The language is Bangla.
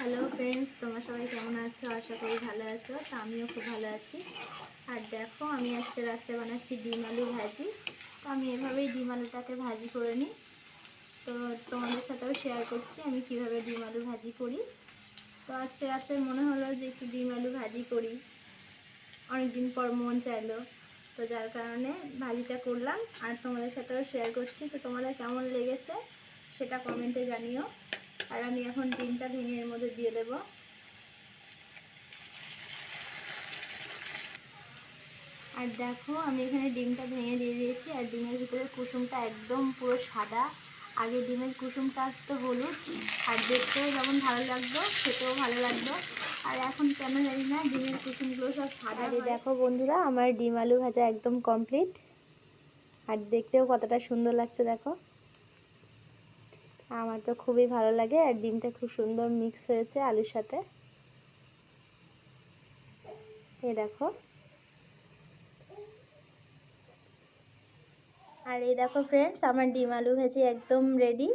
হ্যালো ফ্রেন্ডস, তোমরা সবাই কেমন আছো? আশা করি ভালো আছো। তো আমিও খুব ভালো আছি। আর দেখো, আমি আজকে রাত্রে বানাচ্ছি ডিম আলু ভাজি। তো আমি এভাবেই ডিম আলুটাকে ভাজি করে নিই। তো তোমাদের সাথেও শেয়ার করছি আমি কিভাবে ডিম আলু ভাজি করি। তো আজকে রাত্রে মনে হলো যে একটু ডিম আলু ভাজি করি, অনেকদিন পর মন চাইলো। তো যার কারণে ভাজিটা করলাম আর তোমাদের সাথেও শেয়ার করছি। তো তোমাদের কেমন লেগেছে সেটা কমেন্টে জানিও। আর আমি এখন ডিমটা ভেঙে এর মধ্যে দিয়ে দেবো। আর দেখো, আমি এখানে ডিমটা ভেঙে দিয়ে দিয়েছি। আর ডিমের ভিতরে কুসুমটা একদম পুরো সাদা। আগে ডিমের কুসুমটা আসতো হলুদ, আর দেখতেও যেমন ভালো লাগতো, খেতেও ভালো লাগতো। আর এখন কেন জানি না ডিমের কুসুমগুলো সব সাদা। আর দেখো বন্ধুরা, আমার ডিম আলু ভাজা একদম কমপ্লিট। আর দেখতেও কতটা সুন্দর লাগছে দেখো। আমার তো খুবই ভালো লাগে। আর ডিমটা খুব সুন্দর মিক্স হয়েছে আলুর সাথে। এই দেখো। আর এই দেখো ফ্রেন্ডস, আমার ডিম আলু ভাজি একদম রেডি।